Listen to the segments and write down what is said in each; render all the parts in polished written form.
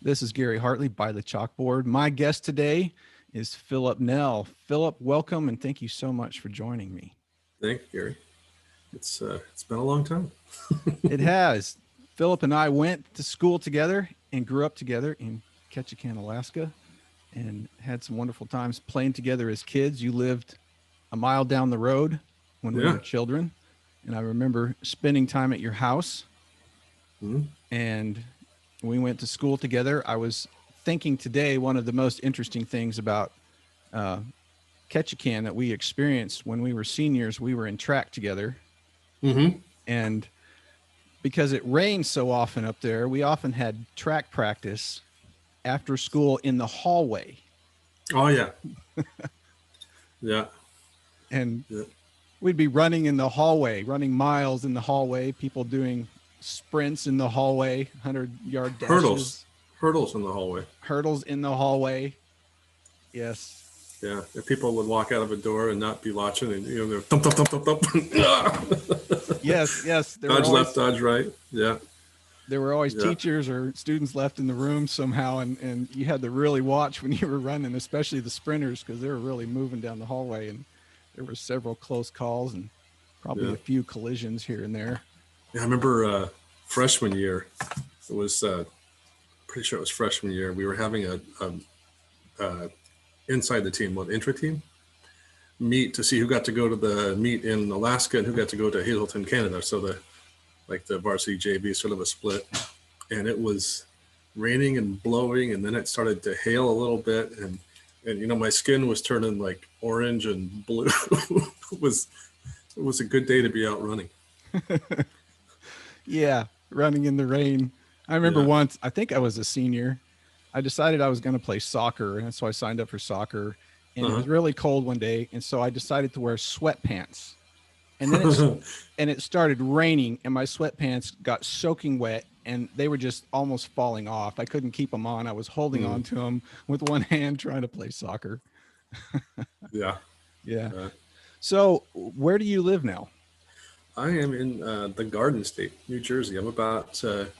This is Gary Hartley by the chalkboard. My guest today is Philip Nell. Philip, welcome and thank you so much for joining me. Thank you, Gary. It's been a long time. It has. Philip and I went to school together and grew up together in Ketchikan, Alaska, and had some wonderful times playing together as kids. You lived a mile down the road when we were children, and I remember spending time at your house. And we went to school together. I was thinking today, one of the most interesting things about Ketchikan that we experienced when we were seniors, we were in track together. And because it rained so often up there, we often had track practice after school in the hallway. Oh, yeah. Yeah. And we'd be running in the hallway, running miles in the hallway, people doing sprints in the hallway, 100-yard dashes. Hurdles in the hallway. Hurdles in the hallway. Yes. Yeah. And people would walk out of a door and not be watching, and they're thump, thump, thump, thump, thump. Yes. Dodge left, dodge right. Yeah. There were always teachers or students left in the room somehow, and you had to really watch when you were running, especially the sprinters, because they were really moving down the hallway, and there were several close calls and probably a few collisions here and there. Yeah, I remember freshman year. It was pretty sure it was freshman year. We were having a inside the team, intra-team meet to see who got to go to the meet in Alaska and who got to go to Hazleton, Canada. So the varsity JV, sort of a split. And it was raining and blowing, and then it started to hail a little bit, and my skin was turning like orange and blue. It was a good day to be out running. Yeah, running in the rain. I remember once, I think I was a senior, I decided I was going to play soccer, and so I signed up for soccer, and it was really cold one day, and so I decided to wear sweatpants. And then it started raining, and my sweatpants got soaking wet, and they were just almost falling off. I couldn't keep them on. I was holding on to them with one hand trying to play soccer. Yeah. So where do you live now? I am in the Garden State, New Jersey. I'm about 30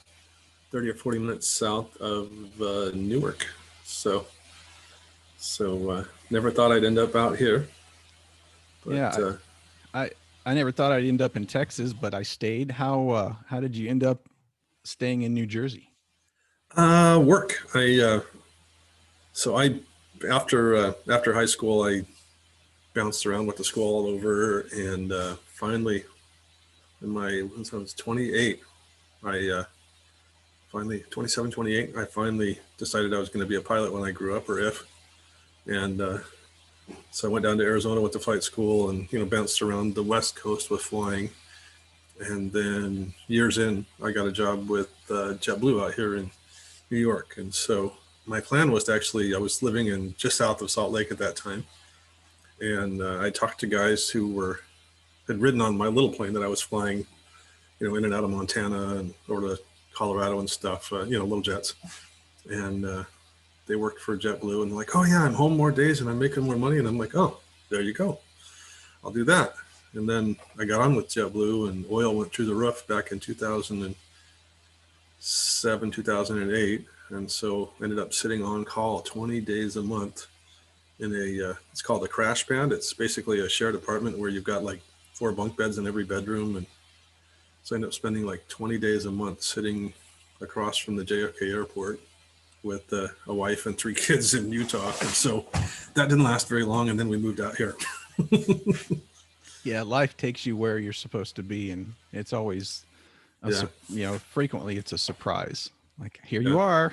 or 40 minutes south of Newark. So never thought I'd end up out here. But, I never thought I'd end up in Texas, but I stayed. How did you end up staying in New Jersey? Work. After high school, I bounced around, went to school all over, and finally, when I was 28, 27, 28, I finally decided I was going to be a pilot when I grew up, and so I went down to Arizona, went to flight school, and bounced around the West Coast with flying. And then years in, I got a job with JetBlue out here in New York. And so my plan was I was living in just south of Salt Lake at that time, and I talked to guys who had ridden on my little plane that I was flying, in and out of Montana and over to Colorado and stuff, little jets. And they worked for JetBlue, and they're like, oh yeah, I'm home more days and I'm making more money. And I'm like, oh, there you go. I'll do that. And then I got on with JetBlue, and oil went through the roof back in 2007, 2008. And so ended up sitting on call 20 days a month in it's called a crash pad. It's basically a shared apartment where you've got like 4 bunk beds in every bedroom. And so I ended up spending like 20 days a month sitting across from the JFK airport with a wife and 3 kids in Utah. And so that didn't last very long, and then we moved out here. Yeah, life takes you where you're supposed to be, and it's always frequently it's a surprise. Like, here you are.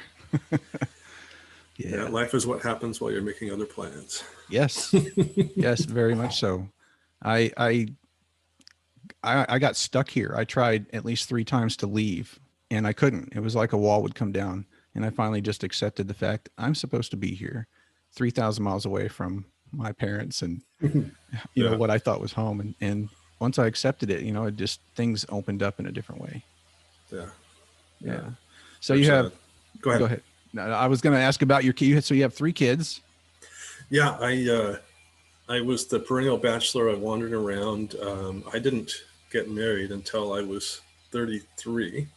Yeah, life is what happens while you're making other plans. Yes. Yes, very much so. I got stuck here. I tried at least 3 times to leave, and I couldn't. It was like a wall would come down. And I finally just accepted the fact I'm supposed to be here, 3,000 miles away from my parents and, what I thought was home. And once I accepted it, it just, things opened up in a different way. Yeah. So you have, go ahead. No, I was going to ask about your kids. So you have 3 kids. Yeah. I was the perennial bachelor. I wandered around. I didn't get married until I was 33.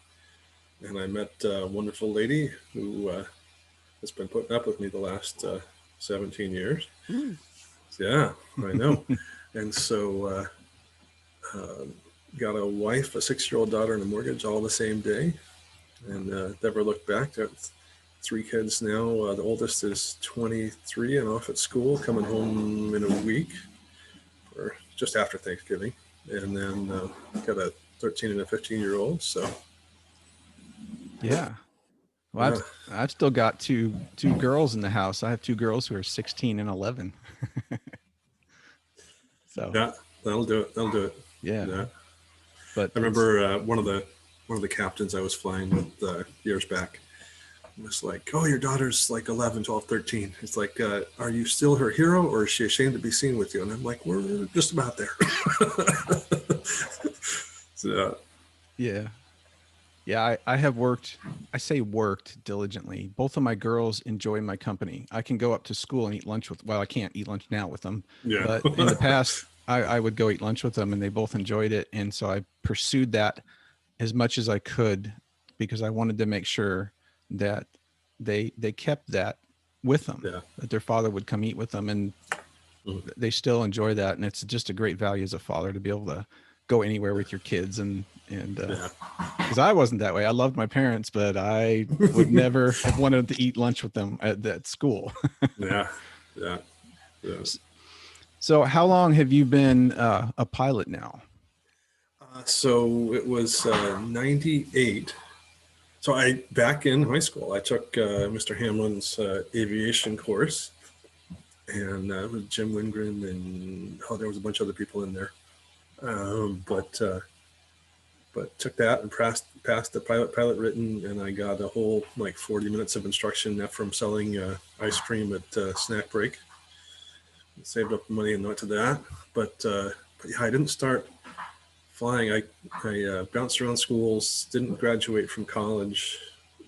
And I met a wonderful lady who has been putting up with me the last 17 years. Ooh. Yeah, I know. And so got a wife, a 6-year-old daughter, and a mortgage all the same day, and never looked back. Got 3 kids now. The oldest is 23 and off at school, coming home in a week, or just after Thanksgiving. And then got a 13 and a 15-year-old. So Yeah. Well, I've still got two girls in the house. I have 2 girls who are 16 and 11. So yeah, that'll do it. That'll do it. yeah. Yeah. But I remember one of the captains I was flying with years back was like, "Oh, your daughter's like 11, 12, 13." It's like, are you still her hero, or is she ashamed to be seen with you? And I'm like, we're just about there. So, yeah. Yeah, I have worked, I say worked diligently. Both of my girls enjoy my company. I can go up to school and eat lunch with, well, I can't eat lunch now with them, yeah. but in the past, I would go eat lunch with them and they both enjoyed it. And so I pursued that as much as I could because I wanted to make sure that they kept that with them, Yeah. that their father would come eat with them. And they still enjoy that. And it's just a great value as a father to be able to go anywhere with your kids and Yeah. because I wasn't that way. I loved my parents, but I would never have wanted to eat lunch with them at that school. Yeah. Yeah. Yeah. So how long have you been a pilot now? So it was 98. So back in high school, I took Mr. Hamlin's aviation course, and with Jim Wingren, and there was a bunch of other people in there. But took that and passed the pilot written, and I got a whole like 40 minutes of instruction from selling ice cream at snack break. Saved up money and went to that. But yeah, I didn't start flying. I bounced around schools, didn't graduate from college,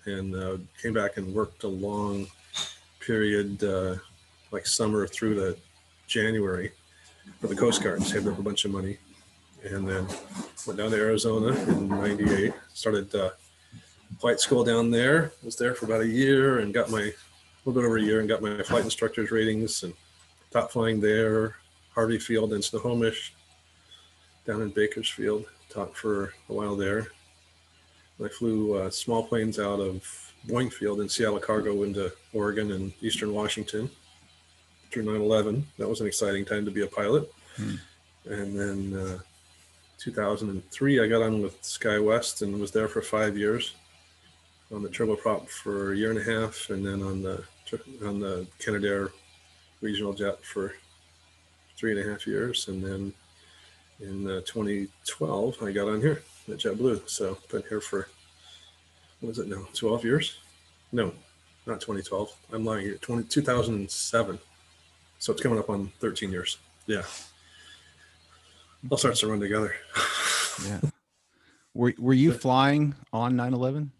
and came back and worked a long period, like summer through to January, for the Coast Guard. Saved up a bunch of money, and then went down to Arizona in '98. Started flight school down there. Was there for about a year and got a little bit over a year and got my flight instructor's ratings and taught flying there, Harvey Field and Snohomish, down in Bakersfield. Taught for a while there. I flew small planes out of Boeing Field in Seattle Cargo into Oregon and Eastern Washington through 9/11. That was an exciting time to be a pilot. And then 2003, I got on with SkyWest and was there for 5 years on the turboprop for a year and a half, and then on the Canadair regional jet for 3.5 years. And then in 2012, I got on here at JetBlue. So been here for, what is it now, 12 years? No, not 2012. I'm lying here. 2007. So it's coming up on 13 years. Yeah. All starts to run together. Yeah. Were you flying on 9/11?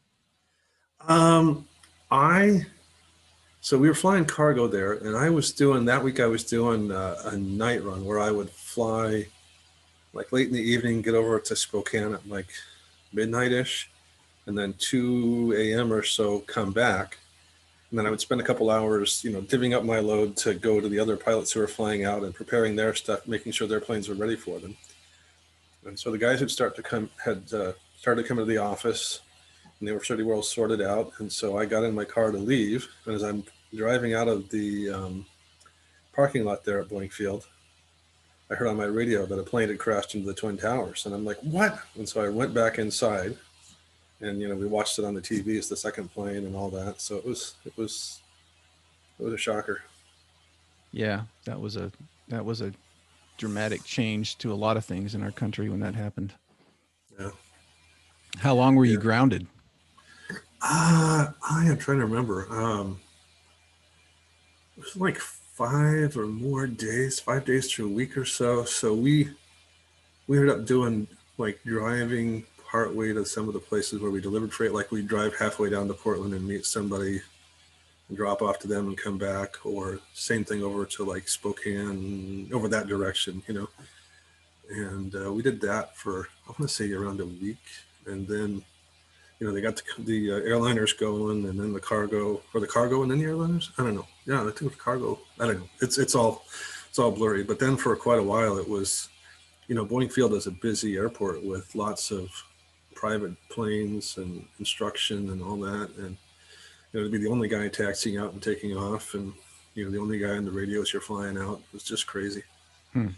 So we were flying cargo there, and I was doing that week. I was doing a night run where I would fly like late in the evening, get over to Spokane at like midnight-ish, and then 2 a.m. or so come back. And then I would spend a couple hours, divvying up my load to go to the other pilots who were flying out and preparing their stuff, making sure their planes were ready for them. And so the guys had started to come to the office, and they were pretty well sorted out. And so I got in my car to leave. And as I'm driving out of the parking lot there at Boeing Field, I heard on my radio that a plane had crashed into the Twin Towers. And I'm like, what? And so I went back inside, and we watched it on the TV. It's the second plane and all that. So it was a shocker. Yeah, that was a dramatic change to a lot of things in our country when that happened. Yeah. How long were you grounded? I am trying to remember. It was like 5 or more days, 5 days to a week or so. So we ended up doing like driving partway to some of the places where we delivered freight. Like we drive halfway down to Portland and meet somebody and drop off to them and come back, or same thing over to like Spokane, over that direction, And we did that for, I want to say, around a week. And then they got the airliners going, and then the cargo, or the cargo and then the airliners. I don't know. Yeah, I think it was cargo. I don't know. It's all blurry. But then for quite a while, it was, Boeing Field is a busy airport with lots of private planes and instruction and all that, and to be the only guy taxiing out and taking off, and the only guy on the radio as you're flying out, was just crazy. Hmm.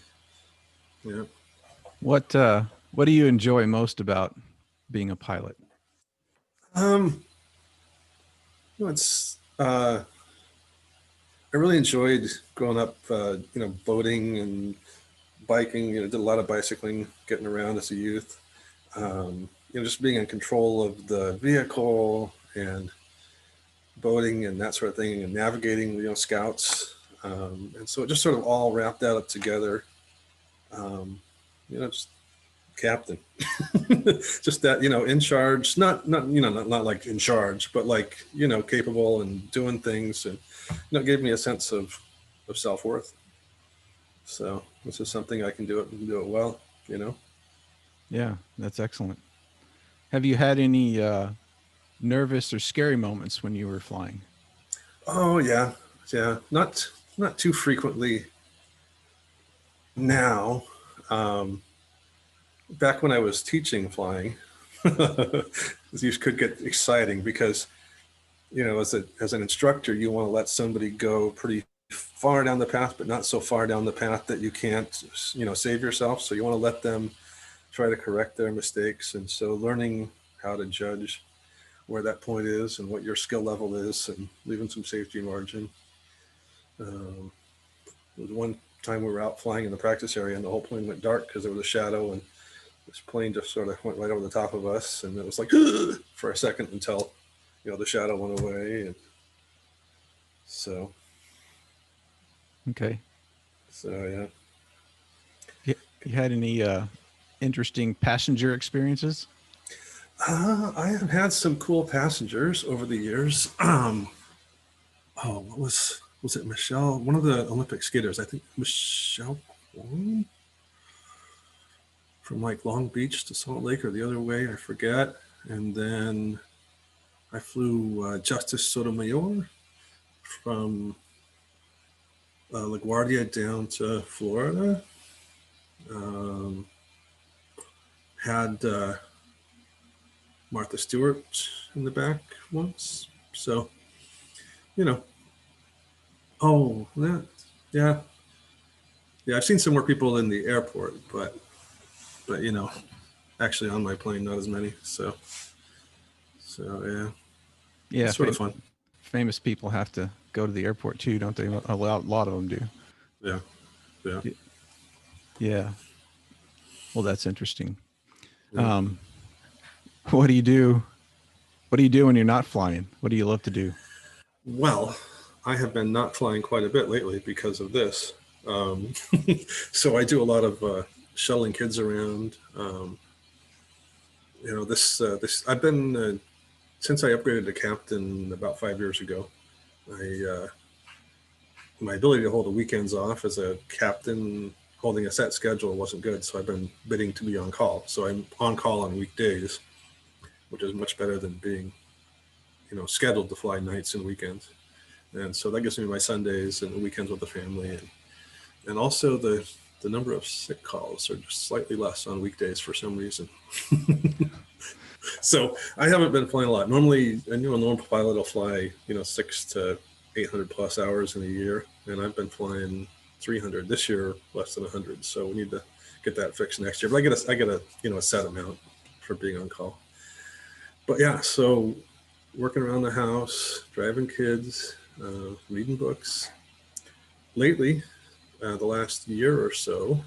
Yeah. What do you enjoy most about being a pilot? It's I really enjoyed growing up, boating and biking. Did a lot of bicycling, getting around as a youth. Just being in control of the vehicle and boating and that sort of thing, and navigating, scouts. And so it just sort of all wrapped that up together. Just captain, just that, in charge, not like in charge, but like, capable and doing things, and, it gave me a sense of self-worth. So this is something I can do it and do it well, Yeah, that's excellent. Have you had any nervous or scary moments when you were flying? Oh yeah. Yeah. Not too frequently now. Back when I was teaching flying, these could get exciting because, as an instructor, you want to let somebody go pretty far down the path, but not so far down the path that you can't, save yourself. So you want to let them try to correct their mistakes. And so learning how to judge where that point is and what your skill level is, and leaving some safety margin. There was one time we were out flying in the practice area, and the whole plane went dark because there was a shadow, and this plane just sort of went right over the top of us, and it was like for a second until the shadow went away. And so Okay. yeah. You had any interesting passenger experiences? I have had some cool passengers over the years. What was it Michelle, one of the Olympic skaters, I think Michelle Kwong, from like Long Beach to Salt Lake, or the other way, I forget. And then I flew Justice Sotomayor from LaGuardia down to Florida. Had Martha Stewart in the back once. So, oh, yeah. Yeah, I've seen some more people in the airport, but actually on my plane, not as many. So yeah. Yeah, It's sort of fun. famous people have to go to the airport too, don't they? A lot of them do. Yeah. Yeah. Yeah. Well, that's interesting. Yeah. What do you do? What do you do when you're not flying? What do you love to do? Well, I have been not flying quite a bit lately because of this. So I do a lot of shuttling kids around. This I've been since I upgraded to captain about 5 years ago. My ability to hold the weekends off as a captain, holding a set schedule, wasn't good. So I've been bidding to be on call. So I'm on call on weekdays, which is much better than being, scheduled to fly nights and weekends. And so that gives me my Sundays and the weekends with the family. And also the number of sick calls are just slightly less on weekdays for some reason. So I haven't been flying a lot. Normally, a normal pilot will fly, 600 to 800 plus hours in a year. And I've been flying 300 this year, less than 100. So we need to get that fixed next year. But I get a set amount for being on call. But yeah, so working around the house, driving kids, reading books. Lately, the last year or so,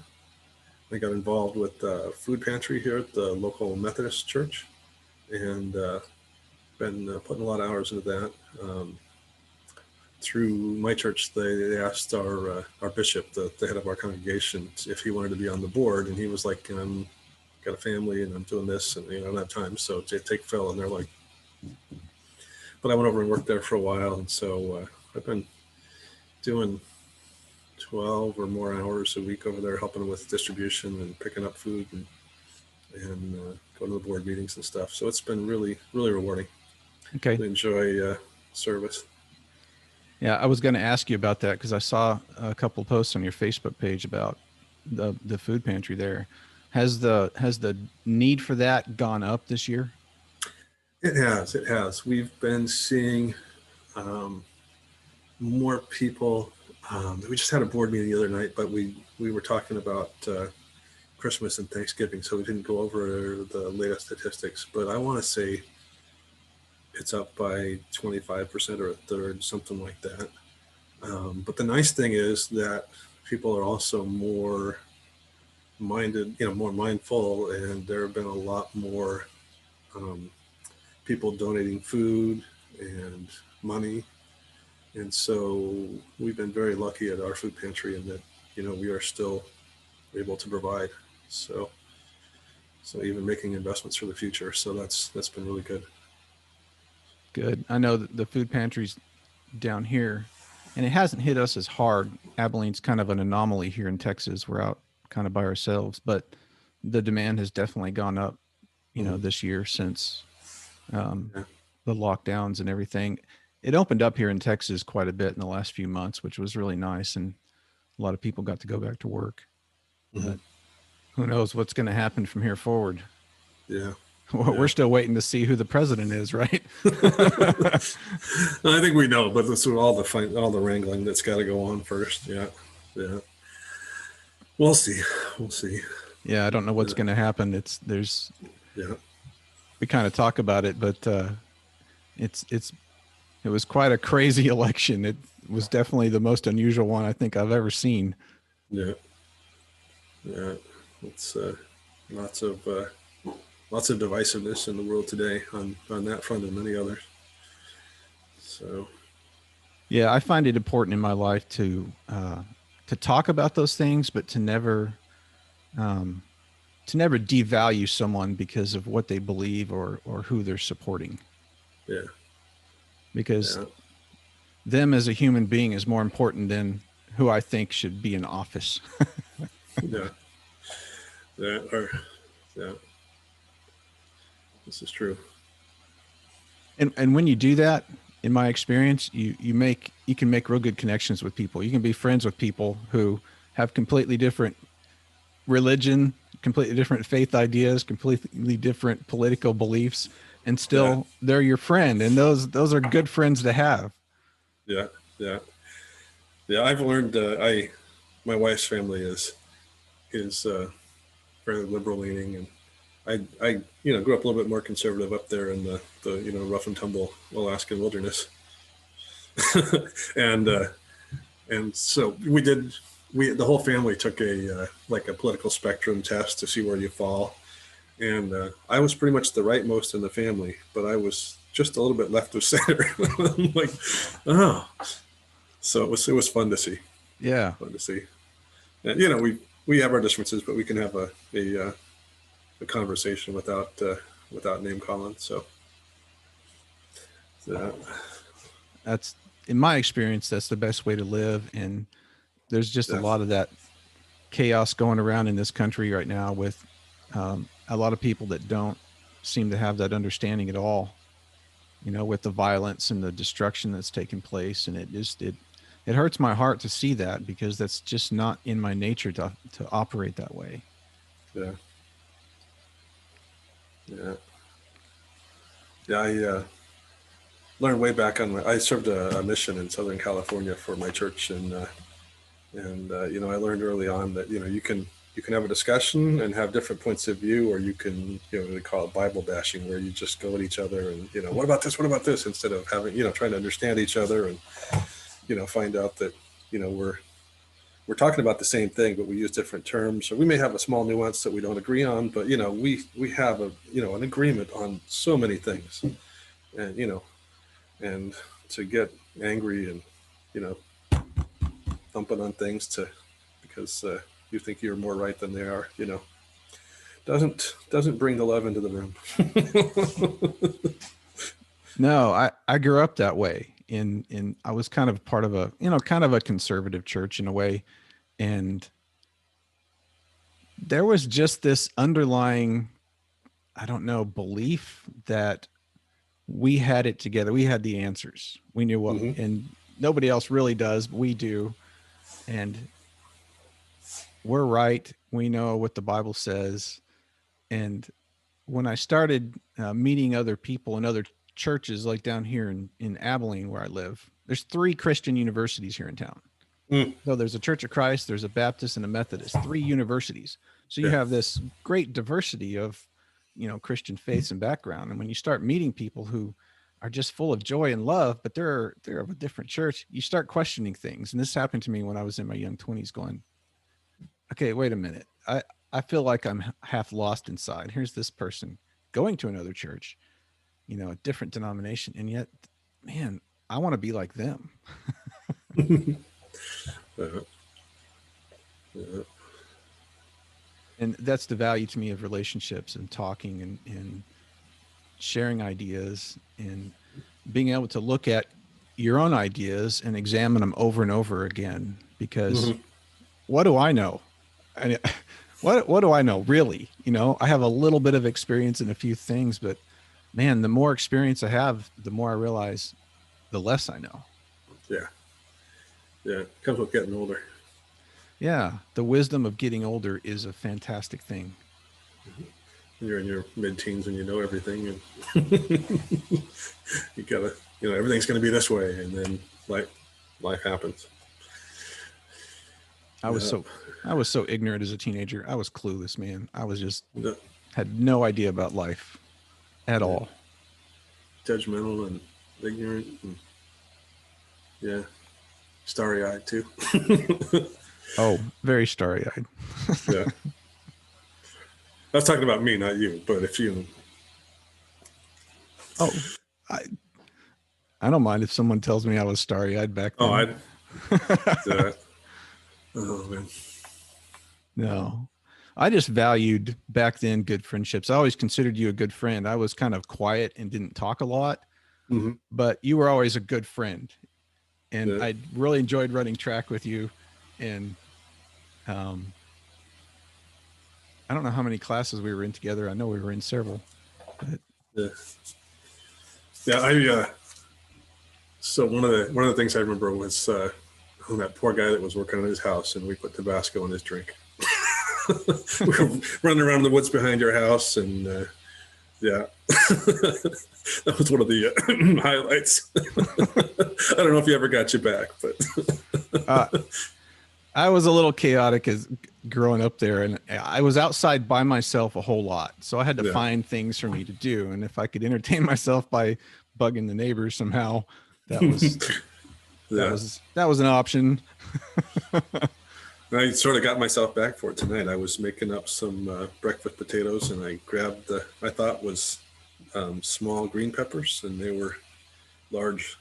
I got involved with food pantry here at the local Methodist church, and been putting a lot of hours into that. Through my church, they asked our bishop, the head of our congregation, if he wanted to be on the board, and he was like, "I'm got a family and I'm doing this, and I don't have time, so take Phil." And they're like, but I went over and worked there for a while, and so I've been doing 12 or more hours a week over there, helping with distribution and picking up food. And and go to the board meetings and stuff. So it's been really, really rewarding. Okay. I enjoy service. Yeah, I was going to ask you about that because I saw a couple posts on your Facebook page about the food pantry there. Has the need for that gone up this year? It has. It has. We've been seeing um, more people. We just had a board meeting the other night, but we were talking about Christmas and Thanksgiving, so we didn't go over the latest statistics. But I want to say it's up by 25% or a third, something like that. But the nice thing is that people are also more minded, more mindful, and there have been a lot more um, people donating food and money. And so we've been very lucky at our food pantry in that, we are still able to provide. So even making investments for the future. So that's been really good. Good. I know that the food pantries down here, and it hasn't hit us as hard. Abilene's kind of an anomaly here in Texas. We're out kind of by ourselves, but the demand has definitely gone up, Mhm. this year since um, Yeah. the lockdowns and everything. It opened up here in Texas quite a bit in the last few months, which was really nice, and a lot of people got to go back to work. Mhm. But who knows what's going to happen from here forward? Yeah. We're Yeah. still waiting to see who the president is, right? I think we know, but this is all the wrangling that's got to go on first. Yeah. Yeah. We'll see. We'll see. Yeah, I don't know what's Yeah. going to happen. There's Yeah. we kind of talk about it, but it's it was quite a crazy election. It was definitely the most unusual one I think I've ever seen. Yeah. Yeah. It's lots of uh, lots of divisiveness in the world today on that front and many others. So Yeah, I find it important in my life to talk about those things, but um, to never devalue someone because of what they believe or who they're supporting. yeah. Because Yeah. them as a human being is more important than who I think should be in office. Yeah. Yeah. Or yeah. This is true. And when you do that, in my experience, you can make real good connections with people. You can be friends with people who have completely different religion, completely different faith ideas, completely different political beliefs, and Yeah. still they're your friend. And those are good friends to have. Yeah. Yeah. Yeah. I've learned. My wife's family is fairly liberal leaning, and I grew up a little bit more conservative up there in the rough and tumble Alaskan wilderness, and so we the whole family took a like a political spectrum test to see where you fall, and I was pretty much the rightmost in the family, but I was just a little bit left of center. I'm like, oh, so it was fun to see, Yeah. fun to see, and we have our differences, but we can have a conversation without name calling. So yeah, That's in my experience, that's the best way to live. And there's just a yeah, lot of that chaos going around in this country right now with a lot of people that don't seem to have that understanding at all, with the violence and the destruction that's taking place. And it hurts my heart to see that because that's just not in my nature to operate that way. yeah, yeah, yeah. I learned way back I served a mission in Southern California for my church, and I learned early on that you can have a discussion and have different points of view, or you can they call it Bible bashing, where you just go at each other and what about this, instead of having trying to understand each other and find out that we're talking about the same thing, but we use different terms, or we may have a small nuance that we don't agree on, but we have an agreement on so many things, and and to get angry and you know thumping on things to because you think you're more right than they are, doesn't bring the love into the room. No, I grew up that way. In I was kind of part of a, kind of a conservative church in a way. And there was just this underlying I don't know, belief that we had it together. We had the answers. We knew what, Mm-hmm. and nobody else really does, but we do. And we're right. We know what the Bible says. And when I started meeting other people in other churches, like down here in Abilene, where I live, there's 3 Christian universities here in town. Mm. So there's a Church of Christ, there's a Baptist and a Methodist, 3 universities. So you Yeah. have this great diversity of, Christian faiths and background. And when you start meeting people who are just full of joy and love, but they're of a different church, you start questioning things. And this happened to me when I was in my young 20s, going, okay, wait a minute. I feel like I'm half lost inside. Here's this person going to another church, a different denomination. And yet, man, I want to be like them. Uh, uh, And that's the value to me of relationships and talking and sharing ideas and being able to look at your own ideas and examine them over and over again. Because mm-hmm. what do I know? I what do I know really? I have a little bit of experience in a few things, but man, the more experience I have, the more I realize the less I know. Yeah. Yeah. It comes with getting older. Yeah, the wisdom of getting older is a fantastic thing. You're in your mid-teens and you know everything, and you gotta, everything's going to be this way, and then life happens. I was Yeah. so ignorant as a teenager. I was clueless, man. I was just Yeah. had no idea about life at Yeah. all. Judgmental and ignorant, and yeah, starry-eyed too. Oh, very starry-eyed. Yeah. I was talking about me, not you. But if you, Oh, I don't mind if someone tells me I was starry-eyed back then. Oh man, No, I just valued back then good friendships. I always considered you a good friend. I was kind of quiet and didn't talk a lot, mm-hmm. but you were always a good friend. And Yeah. I really enjoyed running track with you. And I don't know how many classes we were in together. I know we were in several. But Yeah. Yeah. So one of the things I remember was that poor guy that was working on his house, and we put Tabasco in his drink. We were running around in the woods behind your house, and yeah, that was one of the highlights. I don't know if he ever got you back, but I was a little chaotic as growing up there, and I was outside by myself a whole lot. So I had to find things for me to do. And if I could entertain myself by bugging the neighbors somehow, that was that was an option. I sort of got myself back for it tonight. I was making up some breakfast potatoes, and I grabbed I thought was small green peppers, and they were large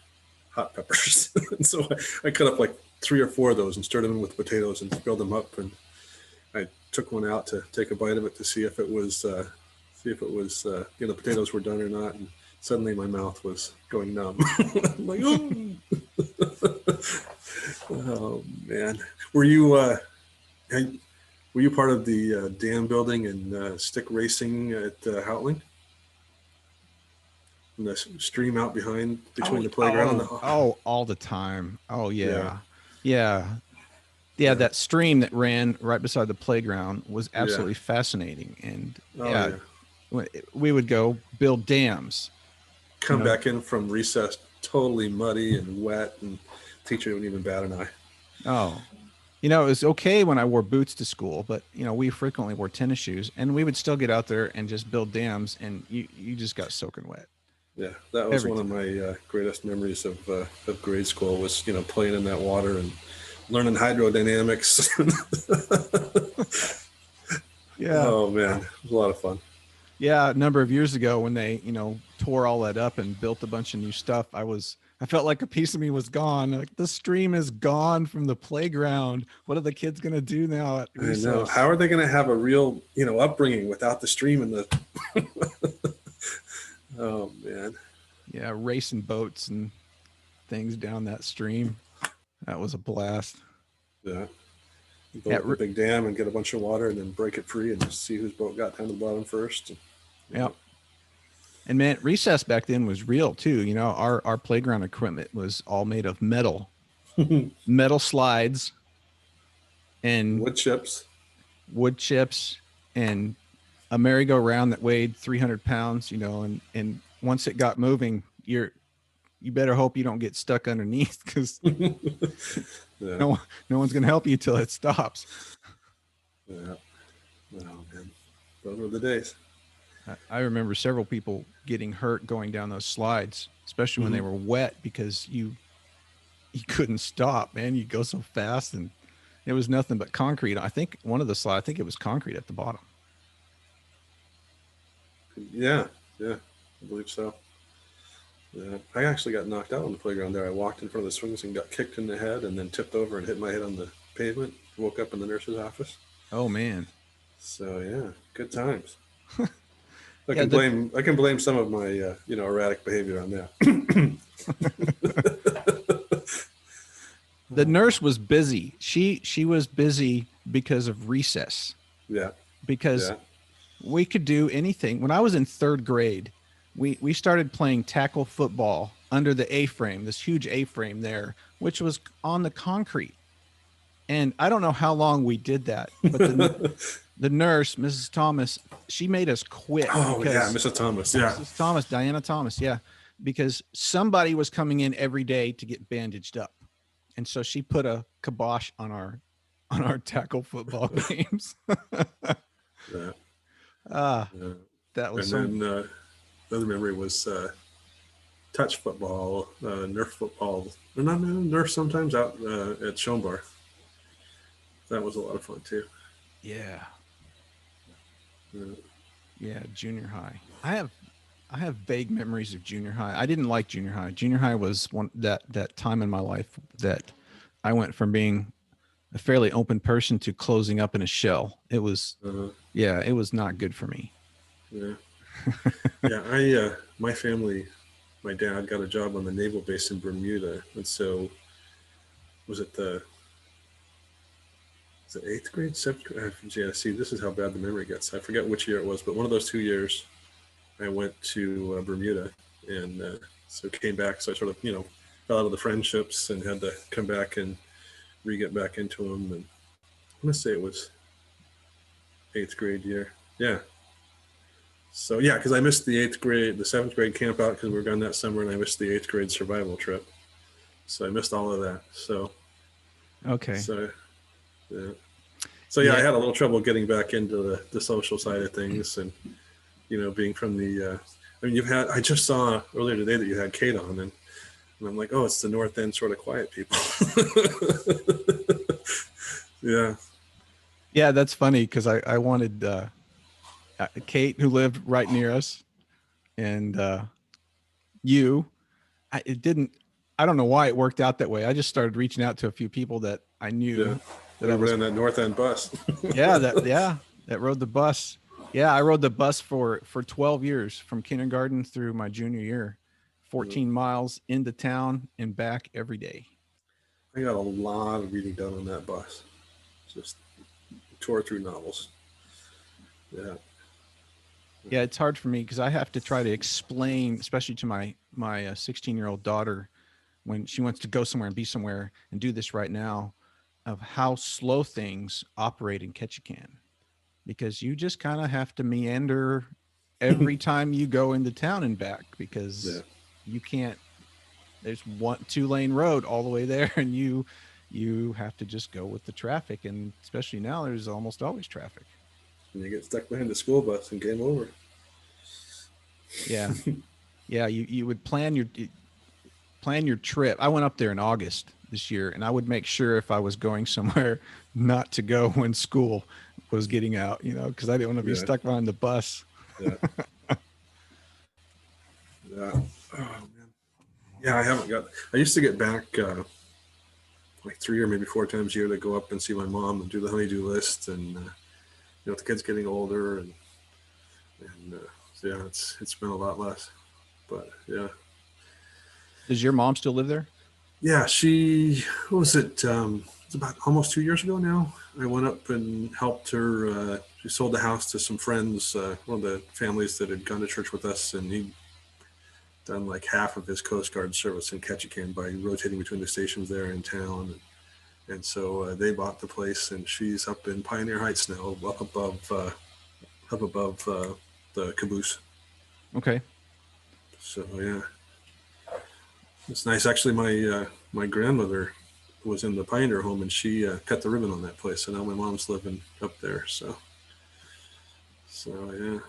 hot peppers. And so I cut up like 3 or 4 of those and stirred them in with potatoes and filled them up. And I took one out to take a bite of it to see if it was the potatoes were done or not. And suddenly my mouth was going numb. I'm like, oh. Oh man, were you part of the dam building and stick racing at Houtling? And the stream out between the playground and the all the time. Oh yeah. That stream that ran right beside the playground was absolutely fascinating. And we would go build dams. Come back in from recess totally muddy and wet, and teacher wouldn't even bat an eye. Oh, it was okay when I wore boots to school, but we frequently wore tennis shoes, and we would still get out there and just build dams, and you just got soaking wet. Yeah, that was one of my greatest memories of grade school was playing in that water and learning hydrodynamics. Yeah. Oh man, it was a lot of fun. Yeah, a number of years ago when they tore all that up and built a bunch of new stuff, I felt like a piece of me was gone. Like, the stream is gone from the playground. What are the kids going to do now at recess? I know. How are they going to have a real, upbringing without the stream and the? Oh man. Yeah, racing boats and things down that stream. That was a blast. Yeah. Build a big dam and get a bunch of water, and then break it free and just see whose boat got down to the bottom first. Yeah. And man, recess back then was real too. You know, our playground equipment was all made of metal slides and Wood chips. wood chips and a merry-go-round that weighed 300 pounds, you know, and once it got moving, you better hope you don't get stuck underneath because Yeah. no one's going to help you till it stops. Yeah. Oh man, those were the days. I remember several people getting hurt going down those slides, especially when they were wet because you couldn't stop, man. You go so fast and it was nothing but concrete. I think one of the slides, I think it was concrete at the bottom. Yeah. Yeah. I believe so. Yeah. I actually got knocked out on the playground there. I walked in front of the swings and got kicked in the head and then tipped over and hit my head on the pavement. Woke up in the nurse's office. Oh man. So yeah, good times. I Yeah, can blame some of my erratic behavior on that. the nurse was busy. She was busy because of recess. Yeah. Because Yeah. we could do anything. When I was in third grade, we started playing tackle football under the A-frame, this huge A-frame there, which was on the concrete. And I don't know how long we did that, but the nurse, Mrs. Thomas, she made us quit. Oh yeah, Mrs. Thomas. Yeah. Mrs. Thomas, Diana Thomas. Yeah. Because somebody was coming in every day to get bandaged up. And so she put a kibosh on our tackle football games. Yeah. Yeah. That was and then the other memory was touch football, Nerf football. Or not Nerf sometimes out at Schoenbar. That was a lot of fun too. Yeah. Yeah, junior high. I have vague memories of junior high. I didn't like junior high. Junior high was that time in my life that I went from being a fairly open person to closing up in a shell. It was it was not good for me. Yeah. Yeah, my family, my dad got a job on the naval base in Bermuda, and so was it 8th grade, 7th grade? Yeah, see, this is how bad the memory gets. I forget which year it was, but one of those 2 years, I went to Bermuda, and so came back. So I sort of, fell out of the friendships and had to come back and re-get back into them. And I'm gonna say it was 8th grade year. Yeah. So yeah, because I missed the 7th grade camp out because we were gone that summer, and I missed the 8th grade survival trip. So I missed all of that. So okay. So yeah. So yeah, I had a little trouble getting back into the social side of things, and being from the. I just saw earlier today that you had Kate on, and I'm like, oh, it's the North End sort of quiet people. Yeah. Yeah, that's funny because I wanted Kate, who lived right near us, and you. I don't know why it worked out that way. I just started reaching out to a few people that I knew. Yeah. That I was in that North End bus. that rode the bus. Yeah, I rode the bus for 12 years from kindergarten through my junior year, 14 miles into town and back every day. I got a lot of reading done on that bus. Just tore through novels. Yeah. Yeah, it's hard for me because I have to try to explain, especially to my 16-year-old daughter, when she wants to go somewhere and be somewhere and do this right now, of how slow things operate in Ketchikan, because you just kind of have to meander every time you go into town and back, because you can't, there's 2-lane road all the way there, and you have to just go with the traffic. And especially now, there's almost always traffic. And you get stuck behind the school bus and game over. Yeah. Yeah. You would plan your trip. I went up there in August this year, and I would make sure if I was going somewhere not to go when school was getting out, because I didn't want to be stuck behind the bus. Yeah. Yeah. Oh man. Yeah, I used to get back like 3 or maybe 4 times a year to go up and see my mom and do the honeydew list, and the kids getting older, and so yeah, it's been a lot less, but yeah. Does your mom still live there? Yeah, what was it? It's about almost 2 years ago now. I went up and helped her. she sold the house to some friends, one of the families that had gone to church with us, and he done like half of his Coast Guard service in Ketchikan by rotating between the stations there in town. And so they bought the place, and she's up in Pioneer Heights now, up above the caboose. Okay. So yeah, it's nice. Actually, my grandmother was in the Pioneer home, and she cut the ribbon on that place. So now my mom's living up there. So yeah.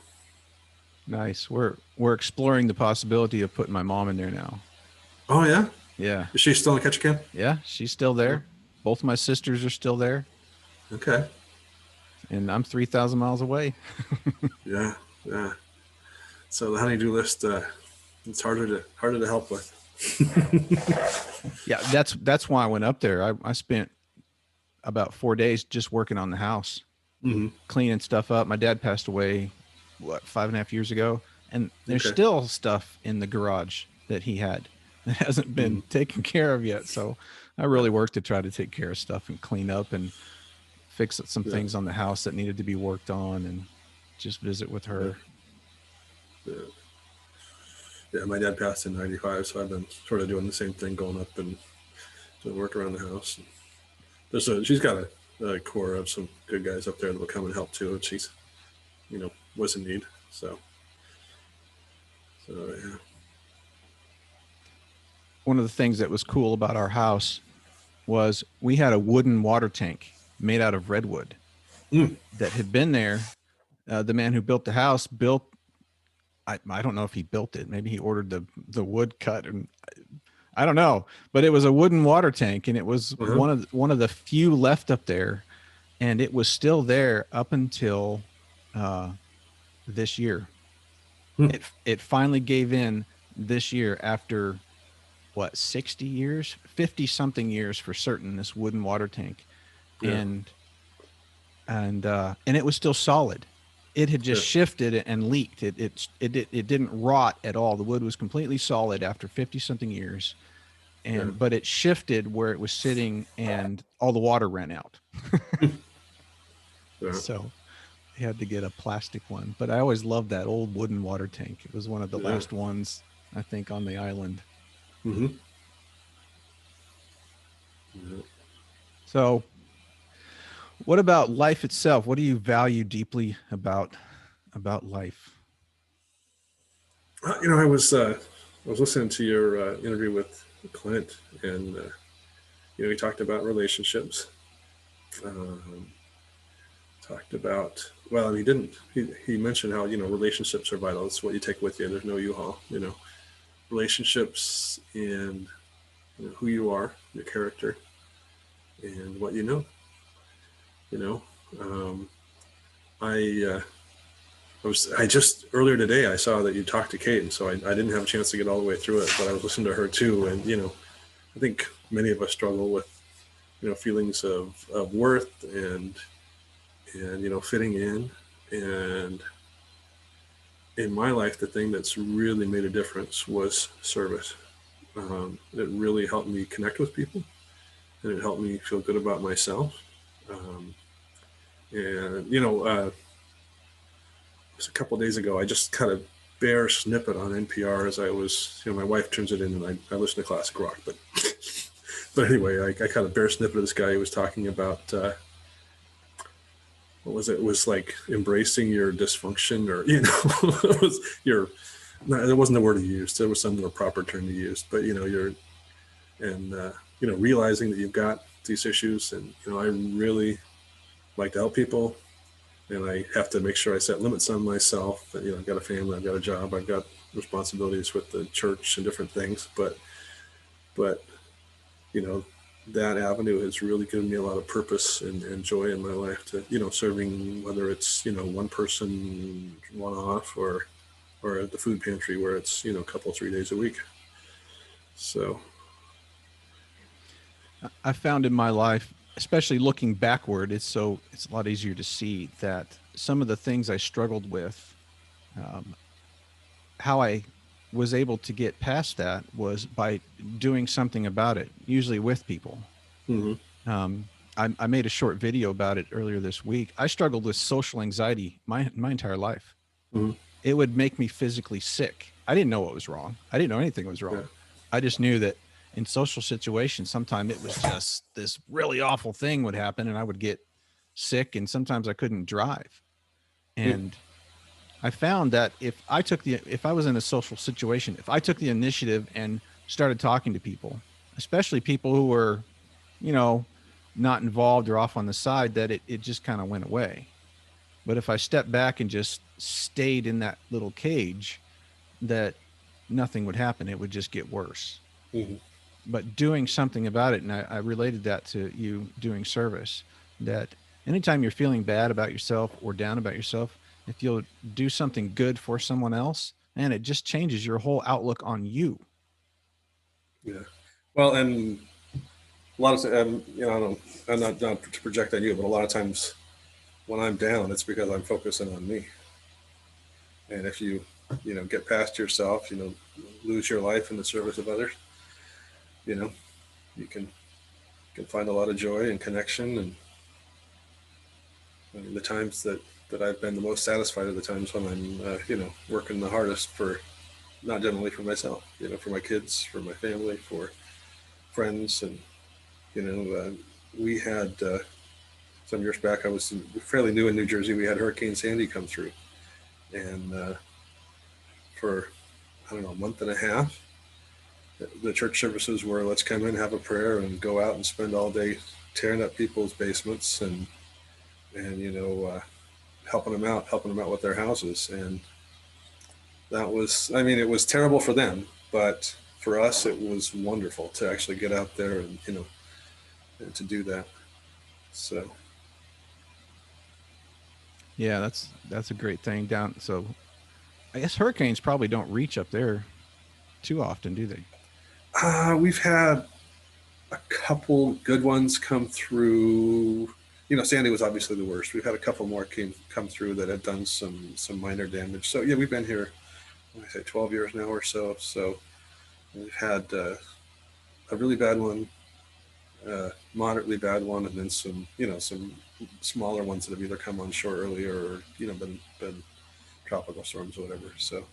Nice. We're exploring the possibility of putting my mom in there now. Oh yeah. Yeah. Is she still in Ketchikan? Yeah, she's still there. Both my sisters are still there. Okay. And I'm 3,000 miles away. Yeah. So the honey-do list, it's harder to help with. Yeah, that's why I went up there. I spent about 4 days just working on the house, cleaning stuff up. My dad passed away, 5.5 years ago, and there's still stuff in the garage that he had that hasn't been taken care of yet. So I really worked to try to take care of stuff and clean up and fix some things on the house that needed to be worked on, and just visit with her. Yeah, my dad passed in 95, so I've been sort of doing the same thing, going up and doing work around the house. She's got a core of some good guys up there that will come and help too, and she's, was in need. So yeah. One of the things that was cool about our house was we had a wooden water tank made out of redwood that had been there. The man who built the house I don't know if he built it. Maybe he ordered the wood cut, and I don't know, but it was a wooden water tank, and it was one of the few left up there, and it was still there up until this year. It finally gave in this year after 60 years, 50 something years for certain, this wooden water tank. And it was still solid. It had just shifted and leaked. It didn't rot at all. The wood was completely solid after 50 something years. But it shifted where it was sitting, and all the water ran out. So I had to get a plastic one, but I always loved that old wooden water tank. It was one of the last ones, I think, on the island. So what about life itself? What do you value deeply about life? I was listening to your interview with Clint, and he talked about relationships. Talked about, well, he didn't. He mentioned how relationships are vital. It's what you take with you. There's no U-Haul. Relationships and who you are, your character, and what you know. I just earlier today I saw that you talked to Kate, and so I didn't have a chance to get all the way through it, but I was listening to her too, and I think many of us struggle with feelings of worth and fitting in. And in my life, the thing that's really made a difference was service. It really helped me connect with people, and it helped me feel good about myself. It was a couple of days ago, I just kind of bare snippet on NPR as I was, my wife turns it in, and I listen to classic rock, but anyway, I kind of bare snippet of this guy who was talking about, what was it? It was like embracing your dysfunction, or, it was it wasn't the word he used. There was some more proper term he used, but, realizing that you've got these issues, and, I really like to help people, and I have to make sure I set limits on myself. I've got a family, I've got a job, I've got responsibilities with the church and different things, but that avenue has really given me a lot of purpose and joy in my life to, serving, whether it's, one person one-off or at the food pantry where it's, a couple, 3 days a week. So I found in my life, especially looking backward, it's a lot easier to see that some of the things I struggled with, how I was able to get past that was by doing something about it, usually with people. I made a short video about it earlier this week. I struggled with social anxiety my entire life. Mhm. It would make me physically sick. I didn't know what was wrong. I didn't know anything was Yeah. wrong. I just knew that in social situations, sometimes it was just this really awful thing would happen and I would get sick, and sometimes I couldn't drive. Mm. And I found that if I was in a social situation, if I took the initiative and started talking to people, especially people who were, you know, not involved or off on the side, that it just kind of went away. But if I stepped back and just stayed in that little cage, that nothing would happen. It would just get worse. Mhm. But doing something about it, and I related that to you doing service, that anytime you're feeling bad about yourself or down about yourself, if you'll do something good for someone else, and it just changes your whole outlook on you. Yeah. Well, and a lot of I don't, I'm not to project on you, but a lot of times when I'm down, it's because I'm focusing on me. And if you, get past yourself, lose your life in the service of others, you know, you can find a lot of joy and connection. And I mean, the times that I've been the most satisfied are the times when I'm, working the hardest for not generally for myself, for my kids, for my family, for friends. And, you know, uh, we had some years back, I was fairly new in New Jersey. We had Hurricane Sandy come through. And for, I don't know, a month and a half, the church services were let's come in, have a prayer, and go out and spend all day tearing up people's basements and helping them out with their houses. And that was, I mean, it was terrible for them, but for us, it was wonderful to actually get out there and and to do that. So Yeah, that's a great thing down. So I guess hurricanes probably don't reach up there too often, do they? we've had a couple good ones come through. Sandy was obviously the worst. We've had a couple more come through that had done some minor damage. So yeah, we've been here, I say 12 years now or so. So we've had a really bad one, moderately bad one, and then some smaller ones that have either come on shore earlier or been tropical storms or whatever. So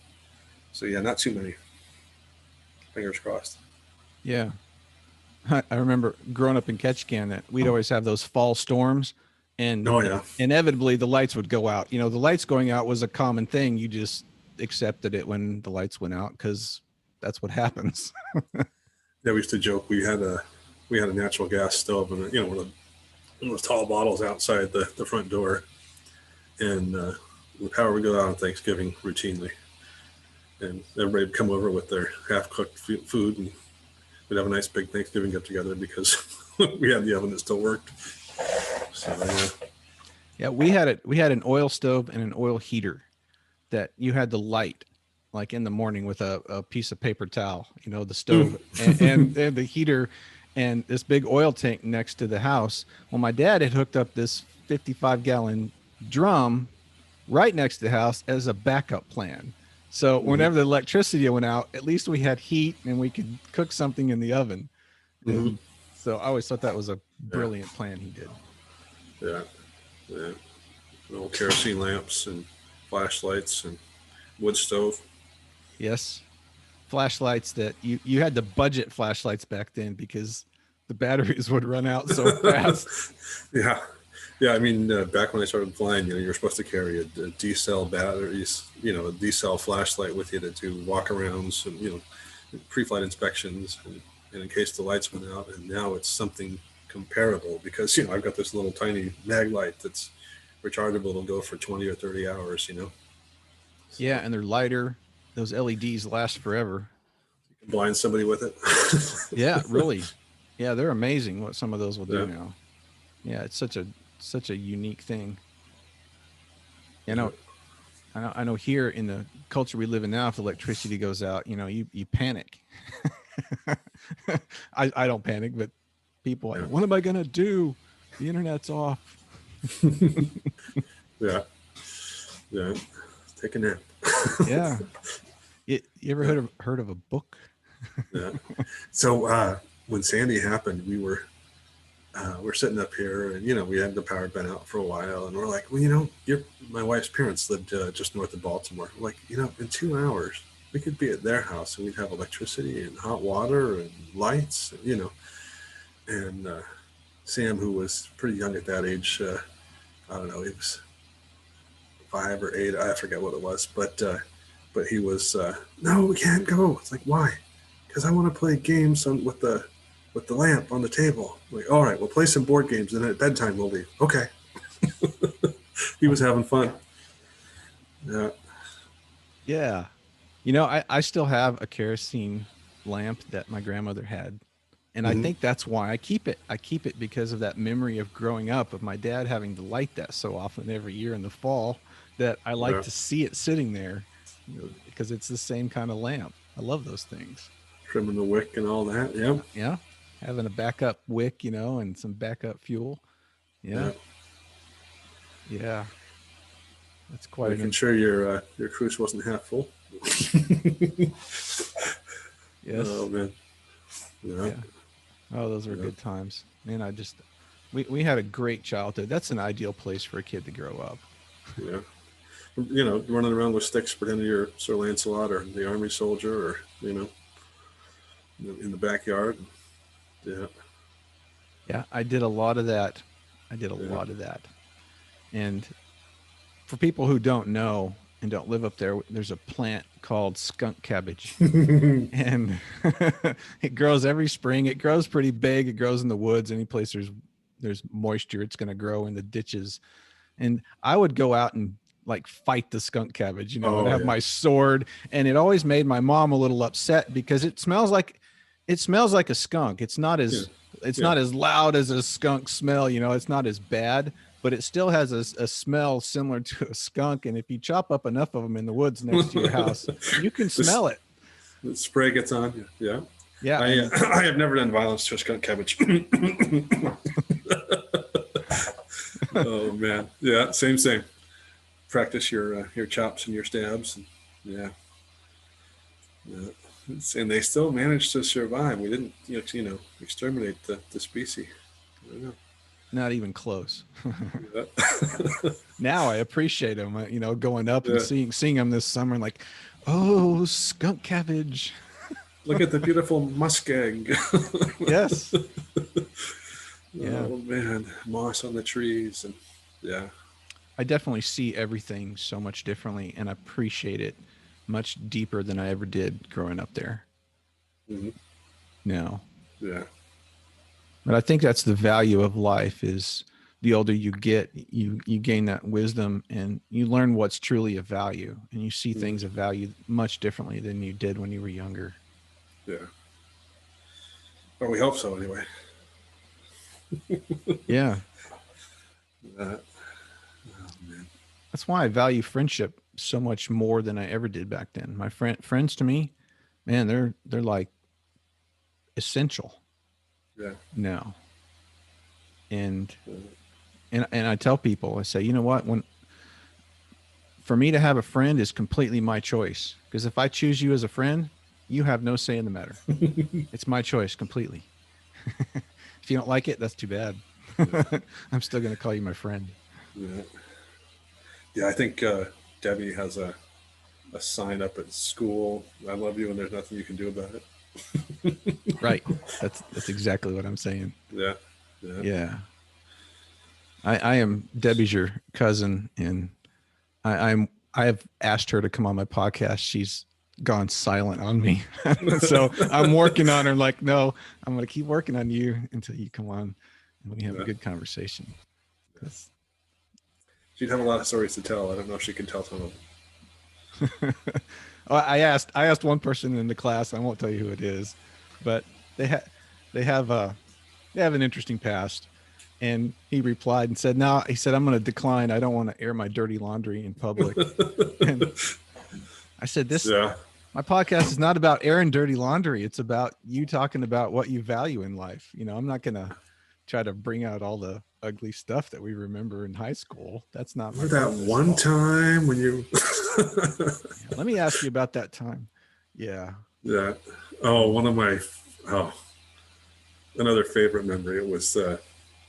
yeah, not too many. Fingers crossed. Yeah. I remember growing up in Ketchikan that we'd always have those fall storms, and Oh yeah, inevitably the lights would go out. The lights going out was a common thing. You just accepted it when the lights went out because that's what happens. yeah. We used to joke we had a natural gas stove and one of those tall bottles outside the front door, and the power would go out on Thanksgiving routinely, and everybody would come over with their half cooked food, and we'd have a nice big Thanksgiving get together because we had the oven that still worked. So yeah. Yeah, we had it. We had an oil stove and an oil heater that you had to light like in the morning with a piece of paper towel, the stove and the heater and this big oil tank next to the house. Well, my dad had hooked up this 55-gallon drum right next to the house as a backup plan. So Mm-hmm. whenever the electricity went out, at least we had heat and we could cook something in the oven. Mm-hmm. And so I always thought that was a Yeah, brilliant plan he did. yeah, yeah. Little kerosene lamps and flashlights and wood stove. Yes. Flashlights that you had to budget flashlights back then because the batteries would run out so fast. Yeah, yeah. I mean, back when I started flying, you're supposed to carry a D-cell batteries, a D-cell flashlight with you to do walk-arounds and pre-flight inspections, and in case the lights went out. And now it's something comparable because I've got this little tiny mag light that's rechargeable. It'll go for 20 or 30 hours. Yeah, So and they're lighter. Those LEDs last forever. you can blind somebody with Yeah, it. really. Yeah, they're amazing what some of those will do Yeah. now. Yeah, it's such a unique thing. You Yeah. know, I know here in the culture we live in now, if electricity goes out, you panic. I don't panic, but people like, Yeah. what am I gonna do? The internet's off. Yeah. Yeah. Take a nap. Yeah. You ever Yeah. heard of a book? Yeah. So when Sandy happened, we were we're sitting up here, and we had the power been out for a while, and we're like, well, my wife's parents lived just north of Baltimore. We're like, in 2 hours we could be at their house, and we'd have electricity and hot water and lights, and Sam, who was pretty young at that age, I don't know, he was 5 or 8, I forget what it was, but he was, no, we can't go. It's like, why? Because I want to play games with the lamp on the table. Like, all right, we'll play some board games, and then at bedtime we'll leave. Okay. He was having fun. Yeah. Yeah. I still have a kerosene lamp that my grandmother had. And I think that's why I keep it. I keep it because of that memory of growing up, of my dad having to light that so often every year in the fall, that I like to see it sitting there, because it's the same kind of lamp. I love those things. Trimming the wick and all that. Yeah. Yeah. Having a backup wick, and some backup fuel. Yeah. Yeah. That's quite Making sure your cruise wasn't half full. Yes. Oh, man. Yeah. Oh, those were good times. Man, we had a great childhood. That's an ideal place for a kid to grow up. Yeah. Running around with sticks, pretending you're Sir Lancelot or the army soldier, or, in the backyard. Yeah. Yeah, I did a lot of that. And for people who don't know and don't live up there, there's a plant called skunk cabbage. And it grows every spring. It grows pretty big. It grows in the woods. Any place there's moisture, it's going to grow in the ditches. And I would go out and fight the skunk cabbage, I'd have my sword, and it always made my mom a little upset because it smells like a skunk. It's not as not as loud as a skunk smell, it's not as bad, but it still has a smell similar to a skunk. And if you chop up enough of them in the woods next to your house, you can smell it. The spray gets on you. Yeah. Yeah. I have never done violence to a skunk cabbage. Oh, man. Yeah. Same. Practice your chops and your stabs. And, yeah. And they still managed to survive. We didn't, exterminate the species. I don't know. Not even close. Now I appreciate them, going up and seeing them this summer, and oh, skunk cabbage. Look at the beautiful muskeg. Yes. Yeah. Oh, man. Moss on the trees. And yeah. I definitely see everything so much differently and appreciate it much deeper than I ever did growing up there. Mm-hmm. No. Yeah. But I think that's the value of life, is the older you get, you gain that wisdom and you learn what's truly of value, and you see things of value much differently than you did when you were younger. Yeah. Well, we hope so anyway. Yeah. Oh, man. That's why I value friendship so much more than I ever did back then. My friends to me, man, they're like essential. Yeah. No. And I tell people, I say, you know what, for me to have a friend is completely my choice, because if I choose you as a friend, you have no say in the matter. It's my choice completely. If you don't like it, that's too bad. I'm still going to call you my friend. Yeah. Yeah. I think Debbie has a sign up at school. I love you, and there's nothing you can do about it. Right. That's exactly what I'm saying. Yeah. Yeah. I am Debbie's your cousin, and I have asked her to come on my podcast. She's gone silent on me. So I'm working on her. No, I'm going to keep working on you until you come on and we have a good conversation. She'd have a lot of stories to tell. I don't know if she can tell some of them. I asked one person in the class, I won't tell you who it is, but they have an interesting past. And he replied and said, no, he said, I'm going to decline. I don't want to air my dirty laundry in public. And I said, my podcast is not about airing dirty laundry. It's about you talking about what you value in life. I'm not going to try to bring out all the ugly stuff that we remember in high school. That's not my that one time when you let me ask you about that time. Yeah. Oh, one of my another favorite memory. It was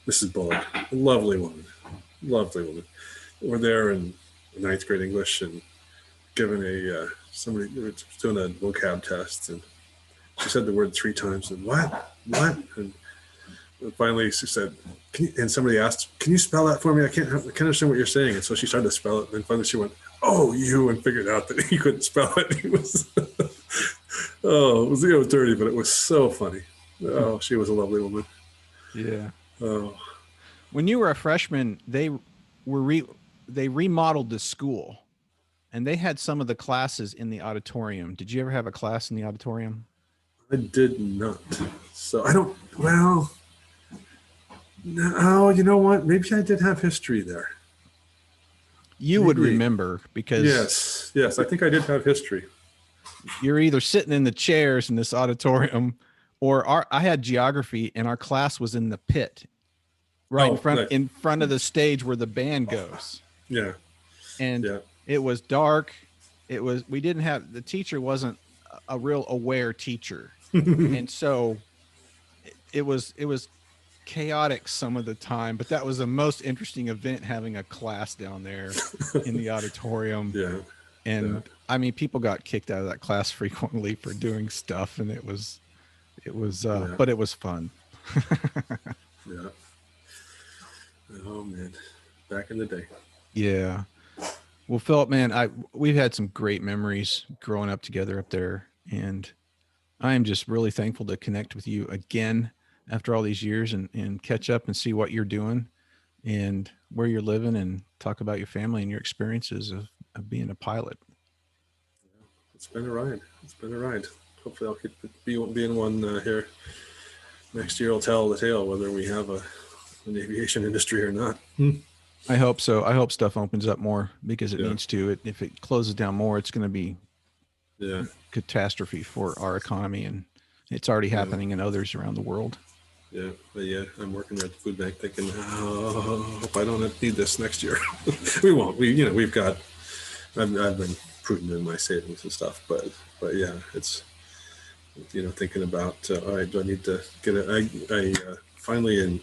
Mrs. Bullard, a lovely woman, lovely woman. We're there in ninth grade English and given somebody was doing a vocab test, and she said the word 3 times, and what, and finally she said, and somebody asked, "Can you spell that for me? I can't understand what you're saying." And so she started to spell it, and then finally she went, "Oh, you," and figured out that he couldn't spell it. He was, oh, it was dirty, but it was so funny. Oh, she was a lovely woman. Yeah. Oh, When you were a freshman, they remodeled the school, and they had some of the classes in the auditorium. Did you ever have a class in the auditorium? I did not. So I don't. Well, no. You know what? Maybe I did have history there. You would remember because yes, I think I did have history. You're either sitting in the chairs in this auditorium, or I had geography, and our class was in the pit, right in front of the stage where the band goes. Yeah, and it was dark. We didn't have, the teacher wasn't a real aware teacher, and so it was chaotic some of the time, but that was the most interesting event, having a class down there in the auditorium. I mean, people got kicked out of that class frequently for doing stuff, and it was but it was fun. Yeah. Oh man, back in the day. Yeah. Well, Philip, man, we've had some great memories growing up together up there, and I am just really thankful to connect with you again after all these years and catch up and see what you're doing and where you're living, and talk about your family and your experiences of being a pilot. It's been a ride. Hopefully I'll keep being one here next year. I'll tell the tale whether we have an aviation industry or not. I hope so. I hope stuff opens up more, because it needs to. If it closes down more, it's going to be catastrophe for our economy, and it's already happening in others around the world. Yeah, but I'm working at the food bank thinking, oh, hope I don't need this next year. We won't. We've got. I've been prudent in my savings and stuff, but yeah, it's thinking about all right, do I need to get it? I finally in.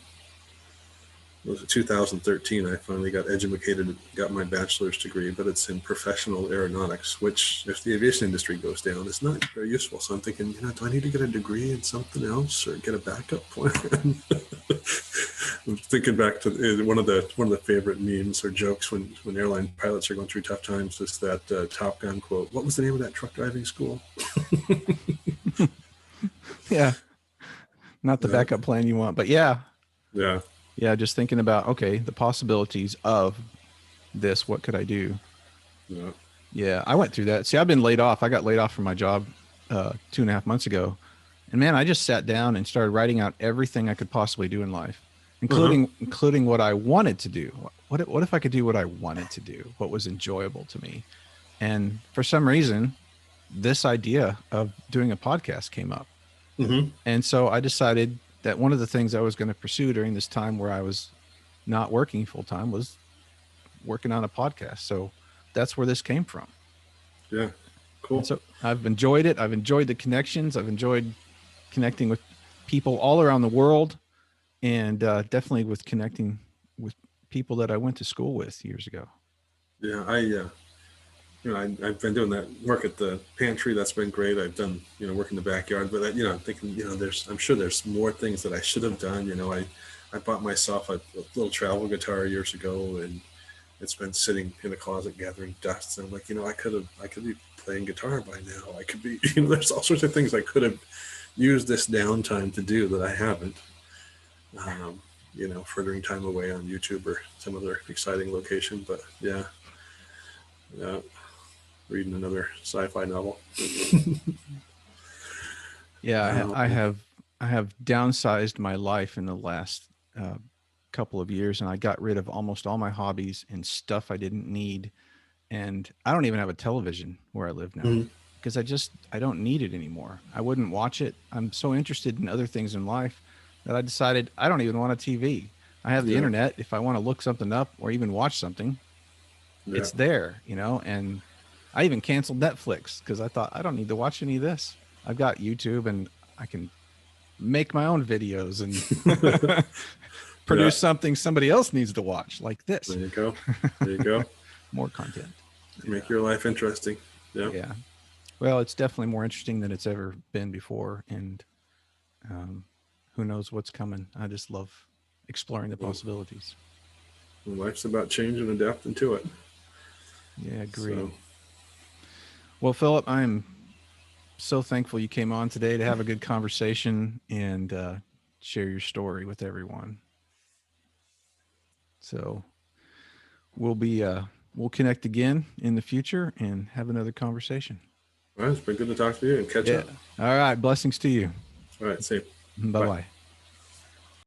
Was it 2013? I finally got educated, got my bachelor's degree, but it's in professional aeronautics, which, if the aviation industry goes down, is not very useful. So I'm thinking, do I need to get a degree in something else or get a backup plan? I'm thinking back to one of the favorite memes or jokes when airline pilots are going through tough times is that Top Gun quote. What was the name of that truck driving school? Yeah, not the backup plan you want, but yeah. Yeah, just thinking about, okay, the possibilities of this. What could I do? Yeah, I went through that. See, I've been laid off. I got laid off from my job 2.5 months ago. And man, I just sat down and started writing out everything I could possibly do in life, including what I wanted to do. What if I could do what I wanted to do? What was enjoyable to me? And for some reason, this idea of doing a podcast came up. And so I decided that one of the things I was going to pursue during this time where I was not working full time was working on a podcast. So that's where this came from. Yeah. Cool. And so I've enjoyed it. I've enjoyed the connections. I've enjoyed connecting with people all around the world, and definitely with connecting with people that I went to school with years ago. Yeah. I've been doing that work at the Pantry. That's been great. I've done, work in the backyard, but I'm thinking, I'm sure there's more things that I should have done. I bought myself a little travel guitar years ago, and it's been sitting in a closet gathering dust. And I'm like, I could be playing guitar by now. I could be, there's all sorts of things I could have used this downtime to do that I haven't. Furthering time away on YouTube or some other exciting location, but yeah. Reading another sci-fi novel. I have downsized my life in the last couple of years, and I got rid of almost all my hobbies and stuff I didn't need. And I don't even have a television where I live now, because I don't need it anymore. I wouldn't watch it. I'm so interested in other things in life that I decided I don't even want a TV. I have the internet. If I want to look something up or even watch something, it's there, and I even canceled Netflix because I thought I don't need to watch any of this. I've got YouTube, and I can make my own videos and produce something somebody else needs to watch, like this. There you go. There you go. More content. Make your life interesting. Yeah. Yeah. Well, it's definitely more interesting than it's ever been before. And who knows what's coming. I just love exploring the possibilities. Life's about change and adapting to it. Yeah, agree. So, well, Philip, I'm so thankful you came on today to have a good conversation and share your story with everyone. So we'll connect again in the future and have another conversation. all right, it's been good to talk to you and catch up. All right. Blessings to you. All right, see you. Bye-bye. Bye.